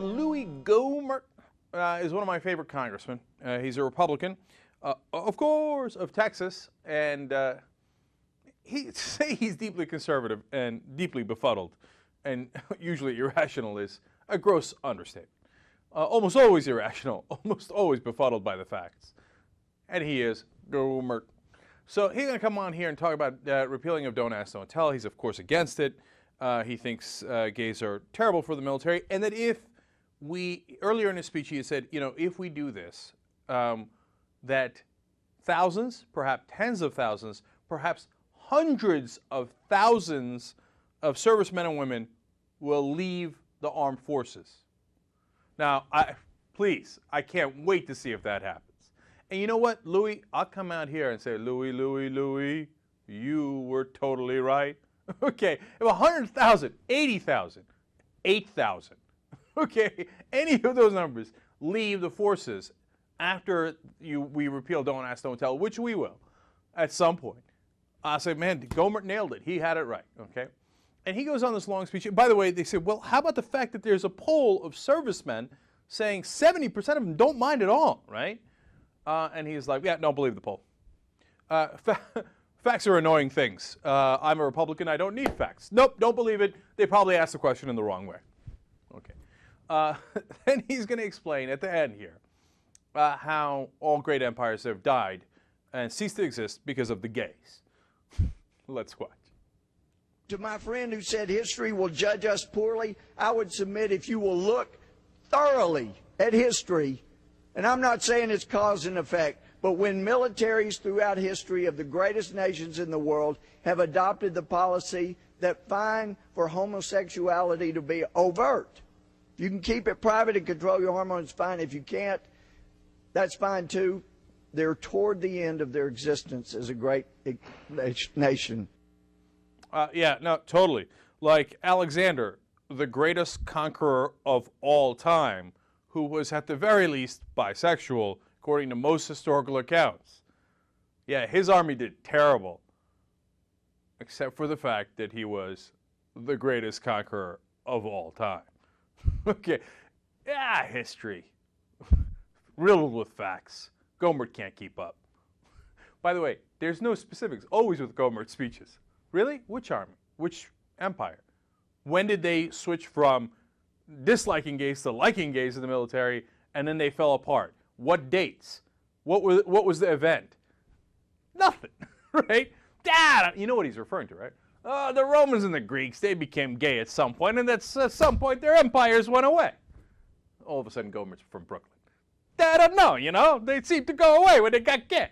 Louis Gohmert is one of my favorite congressmen. He's a Republican, of course, of Texas, and he's deeply conservative and deeply befuddled, and usually irrational is a gross understatement. Almost always irrational, almost always befuddled by the facts. And he is Gohmert. So he's going to come on here and talk about repealing of Don't Ask, Don't Tell. He's, of course, against it. He thinks gays are terrible for the military, and that if earlier in his speech, he had said, you know, if we do this, that thousands, perhaps tens of thousands, perhaps hundreds of thousands of servicemen and women will leave the armed forces. Now, please, I can't wait to see if that happens. And you know what, Louis, I'll come out here and say, Louis, you were totally right. Okay, if 100,000, 80,000, 8,000, okay, any of those numbers leave the forces after we repeal Don't Ask, Don't Tell, which we will at some point, I say, man, Gohmert nailed it. He had it right, okay? And he goes on this long speech. By the way, they say, well, how about the fact that there's a poll of servicemen saying 70% of them don't mind at all, right? And he's like, yeah, don't believe the poll. Facts are annoying things. I'm a Republican. I don't need facts. Nope, don't believe it. They probably asked the question in the wrong way. Okay. Then he's going to explain at the end here how all great empires have died and ceased to exist because of the gays. Let's watch. To my friend who said history will judge us poorly, I would submit if you will look thoroughly at history, and I'm not saying it's cause and effect, but when militaries throughout history of the greatest nations in the world have adopted the policy that fine for homosexuality to be overt. If you can keep it private and control your hormones, fine. If you can't, that's fine too. They're toward the end of their existence as a great nation. Yeah, no, totally. Like Alexander, the greatest conqueror of all time, who was at the very least bisexual, according to most historical accounts. Yeah, his army did terrible, except for the fact that he was the greatest conqueror of all time. Okay, yeah, history. Riddled with facts. Gohmert can't keep up. By the way, there's no specifics, always with Gohmert's speeches. Really? Which army? Which empire? When did they switch from disliking gays to liking gays in the military, and then they fell apart? What dates? What was the event? Nothing, right? You know what he's referring to, right? The Romans and the Greeks, they became gay at some point, and at some point their empires went away. All of a sudden, Gohmert's from Brooklyn. I don't know, you know? They seemed to go away when they got gay.